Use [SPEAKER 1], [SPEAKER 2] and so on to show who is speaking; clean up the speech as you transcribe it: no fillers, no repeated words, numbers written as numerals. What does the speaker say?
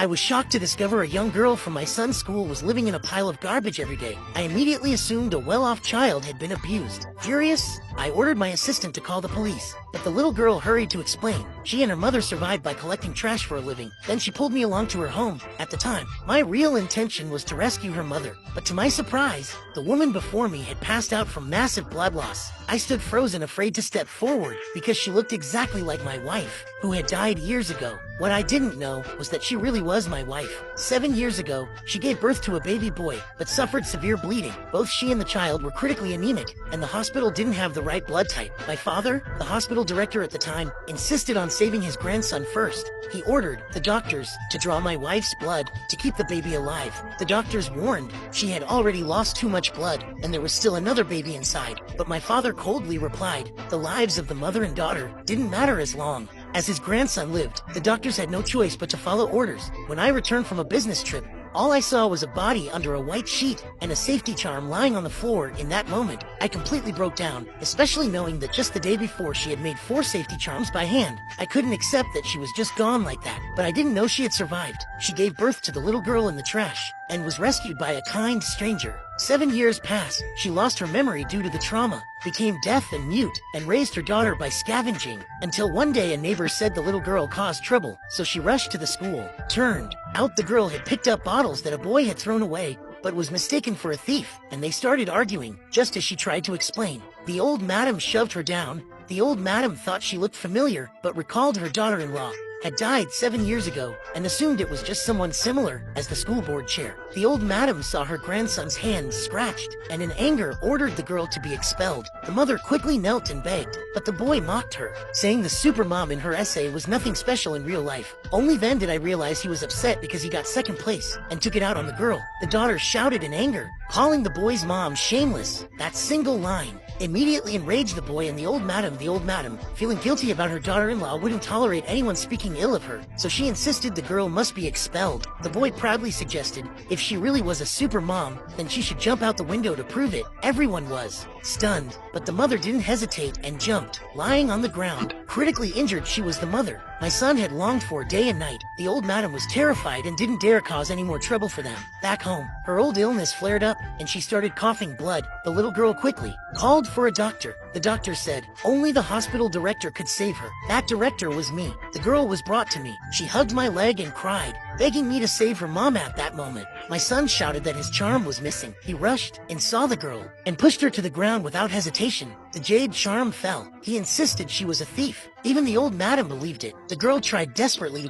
[SPEAKER 1] I was shocked to discover a young girl from my son's school was living in a pile of garbage every day. I immediately assumed a well-off child had been abused. Furious, I ordered my assistant to call the police, but the little girl hurried to explain. She and her mother survived by collecting trash for a living. Then she pulled me along to her home. At the time, my real intention was to rescue her mother, but to my surprise, the woman before me had passed out from massive blood loss. I stood frozen, afraid to step forward because she looked exactly like my wife, who had died years ago. What I didn't know was that she really was my wife. 7 years ago, she gave birth to a baby boy, but suffered severe bleeding. Both she and the child were critically anemic, and the hospital didn't have the right blood type. My father, the hospital director at the time, insisted on saving his grandson first. He ordered the doctors to draw my wife's blood to keep the baby alive. The doctors warned she had already lost too much blood, and there was still another baby inside. But my father coldly replied, the lives of the mother and daughter didn't matter as long as his grandson lived. The doctors had no choice but to follow orders. When I returned from a business trip, all I saw was a body under a white sheet and a safety charm lying on the floor. In that moment, I completely broke down, especially knowing that just the day before she had made 4 safety charms by hand. I couldn't accept that she was just gone like that, but I didn't know she had survived. She gave birth to the little girl in the trash and was rescued by a kind stranger. 7 years passed. She lost her memory due to the trauma, became deaf and mute, and raised her daughter by scavenging, until one day a neighbor said the little girl caused trouble, so she rushed to the school. Turned out the girl had picked up bottles that a boy had thrown away, but was mistaken for a thief, and they started arguing, just as she tried to explain. The old madam shoved her down. The old madam thought she looked familiar, but recalled her daughter-in-law had died 7 years ago and assumed it was just someone similar as the school board chair. The old madam saw her grandson's hands scratched and in anger ordered the girl to be expelled. The mother quickly knelt and begged, but the boy mocked her, saying the supermom in her essay was nothing special in real life. Only then did I realize he was upset because he got second place and took it out on the girl. The daughter shouted in anger, calling the boy's mom shameless. That single line immediately enraged the boy, and the old madam, feeling guilty about her daughter-in-law, wouldn't tolerate anyone speaking ill of her, so she insisted the girl must be expelled. The boy proudly suggested if she really was a super mom, then she should jump out the window to prove it. Everyone was stunned, but the mother didn't hesitate and jumped. Lying on the ground, critically injured, she was the mother my son had longed for day and night. The old madam was terrified and didn't dare cause any more trouble for them. Back home, her old illness flared up and she started coughing blood. The little girl quickly called for a doctor. The doctor said only the hospital director could save her. That director was me. The girl was brought to me. She hugged my leg and cried, begging me to save her mom. At that moment, my son shouted that his charm was missing. He rushed and saw the girl and pushed her to the ground without hesitation. The jade charm fell. He insisted she was a thief. Even the old madam believed it. The girl tried desperately